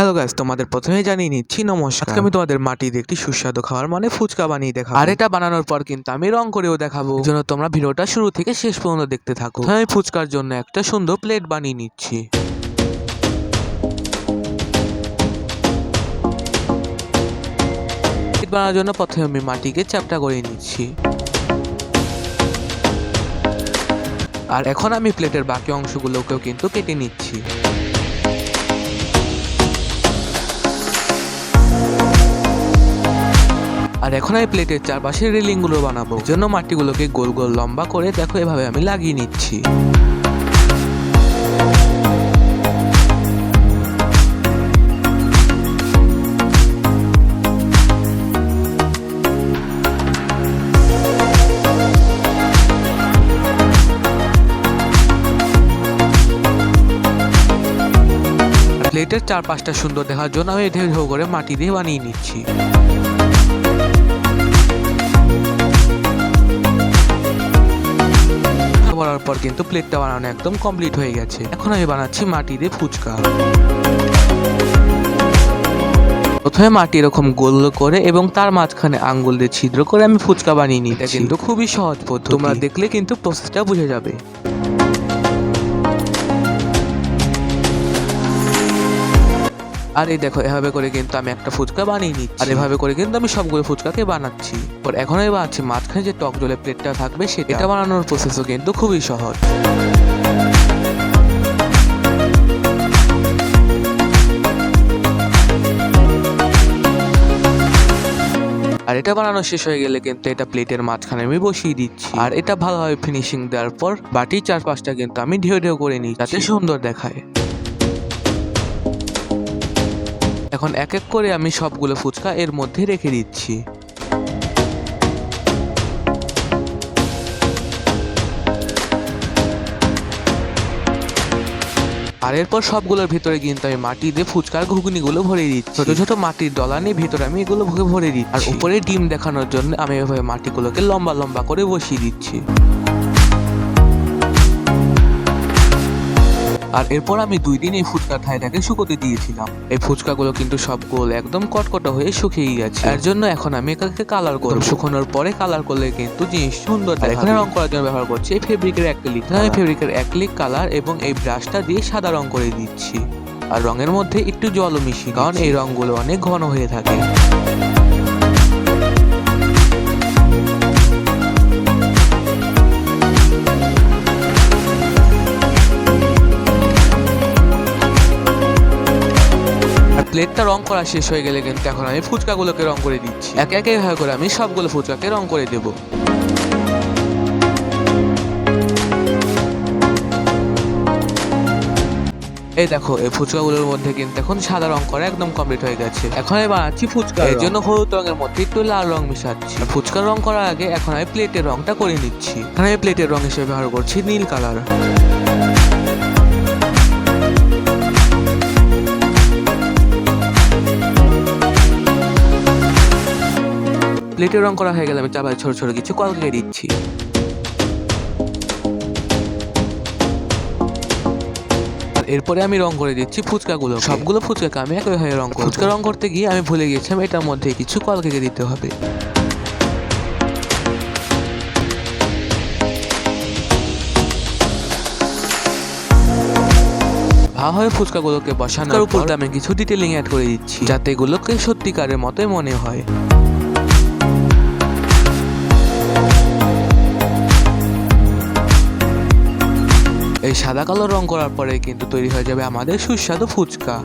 Hello guys, তোমাদের প্রথমেই জানিয়ে নিচ্ছি নমস্কার। আজকে আমি তোমাদের মাটির একটি সুস্বাদু খাবার মানে ফুচকা বানিয়ে দেখাবো। আর এটা বানানোর পর কিন্তু আমি রং করেও দেখাবো। এর জন্য তোমরা ভিডিওটা শুরু থেকে শেষ পর্যন্ত দেখতে থাকো। আমি ফুচকার জন্য একটা সুন্দর প্লেট বানিয়ে নিচ্ছি। প্লেট বানানোর জন্য প্রথমে আমি মাটিকে চ্যাপ্টা করে নিচ্ছি। আর এখন আমি প্লেটের বাকি অংশগুলোকেও কিন্তু কেটে নিচ্ছি। আর এখন আমি প্লেটের চারপাশে রেলিং গুলো বানাবো। এর জন্য মাটিগুলোকে গোল গোল লম্বা করে দেখো এভাবে আমি লাগিয়ে নিচ্ছি। প্লেটের চারপাশটা সুন্দর দেখার জন্য আমি ঢেউ ঢেউ করে মাটি দিয়ে বানিয়ে নিচ্ছি। করার পর কিন্তু প্লেটটা বানানো একদম কমপ্লিট হয়ে গেছে। এখন আমি বানাচ্ছি মাটি দিয়ে ফুচকা। প্রথমে মাটি এরকম গোল করে এবং তার মাঝখানে আঙ্গুল দিয়ে ছিদ্র করে আমি ফুচকা বানিয়ে নিই। এটা কিন্তু খুবই সহজ পদ্ধতি, তোমরা দেখলে কিন্তু প্রসেসটা বুঝে যাবে। আর এই দেখো এভাবে করে কিন্তু আমি একটা ফুচকা বানিয়ে নিচ্ছি। আর এভাবে করে কিন্তু আমি সবগুলো ফুচকাকে বানাচ্ছি। এখন আমি বানাচ্ছি মাঝখানে যে টক জলের প্লেটটা থাকবে সেটা বানানোর প্রসেসও কিন্তু খুবই সহজ। আর এটা বানানো শেষ হয়ে গেলে কিন্তু এটা প্লেটের মাঝখানে আমি বসিয়ে দিচ্ছি। আর এটা ভালোভাবে ফিনিশিং দেওয়ার পর বাটির চারপাশটা কিন্তু আমি ঢেউ ঢেউ করে নিই যাতে সুন্দর দেখায়। এখন এক এক করে আমি সবগুলো ফুচকা এর মধ্যে রেখে দিচ্ছি। আর এরপর সবগুলোর ভিতরে কিন্তু আমি মাটি দিয়ে ফুচকার ঘুগনিগুলো ভরে দিচ্ছি। ছোট ছোট মাটির ডলা নিয়ে ভিতরে আমি এগুলো ভরে দিচ্ছি। আর উপরে ডিম দেখানোর জন্য আমি এভাবে মাটিগুলোকে লম্বা লম্বা করে বসিয়ে দিচ্ছি। আর এরপর আমি 2 দিন এই ফুচকার ঠাইটাকে শুকোতে দিয়েছিলাম। এই ফুচকাগুলো কিন্তু সবগুলো একদম কটকটা হয়ে শুকিয়ে গেছে। এর জন্য এখন আমি এটাকে কালার করব। শুকানোর পরে কালার করলে কিন্তু জিনিস সুন্দর দেখাবে। এখানে রং করার জন্য ব্যবহার করছি এই ফেব্রিকের অ্যাক্রিলিক। আমি ফেব্রিকের অ্যাক্রিলিক কালার এবং এই ব্রাশটা দিয়ে সাদা রং করে দিচ্ছি। আর রঙের মধ্যে একটু জলও মিশিয়ে, কারণ এই রংগুলো অনেক ঘন হয়ে থাকে। প্লেটটা রং করা শেষ হয়ে গেলে কিন্তু এখন আমি ফুচকাগুলোকে রং করে দিচ্ছি। একে একে এভাবে করে আমি সবগুলো ফুচকাকে রং করে দেব। এই দেখো এই ফুচকাগুলোর মধ্যে কিন্তু এখন সাদা রং করা একদম কমপ্লিট হয়ে গেছে। এখন আমি বানাচ্ছি ফুচকা। এর জন্য হলুদ রঙের মধ্যে একটু লাল রং মিশাচ্ছি। ফুচকার রং করার আগে এখন আমি প্লেটের রংটা করে নিচ্ছি। এখানে আমি প্লেটের রং হিসেবে ব্যবহার করছি নীল কালার। প্লেটের রং করা হয়ে গেলে আমি চাপায় ছোট ছোট কিছু কলকে দিচ্ছি। এরপরে আমি রং করে দিচ্ছি ফুচকাগুলো। সবগুলো ফুচকাকে আমি একইভাবে রং করব। ফুচকা রং করতে গিয়ে আমি ভুলে গেছিলাম এটার মধ্যে কিছু কলকে দিতে হবে। ভালোভাবে ফুচকাগুলোকে বসানোর উপর আমি কিছু ডিটেলিং অ্যাড করে দিচ্ছি যাতে এগুলোকে সত্যিকারের মতোই মনে হয়। এই সাদা কালো রং করার পরে কিন্তু তৈরি হয়ে যাবে আমাদের সুস্বাদু ফুচকা।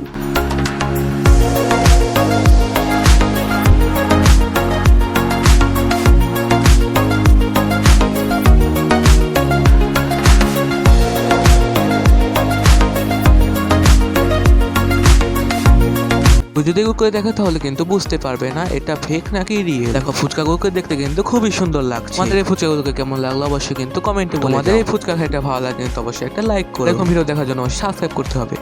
যদি এগুলো করে দেখো তাহলে কিন্তু বুঝতে পারবে না এটা ফেক নাকি রিয়েল। দেখো ফুচকাগুলোকে দেখতে কিন্তু খুবই সুন্দর লাগছে। আমাদের এই ফুচকাগুলোকে কেমন লাগলো অবশ্যই কিন্তু কমেন্টে বলো। আমাদের এই ফুচকা খাইটা ভালো লাগে কিন্তু অবশ্যই একটা লাইক করো। এরকম ভিডিও দেখার জন্য সাবস্ক্রাইব করতে হবে।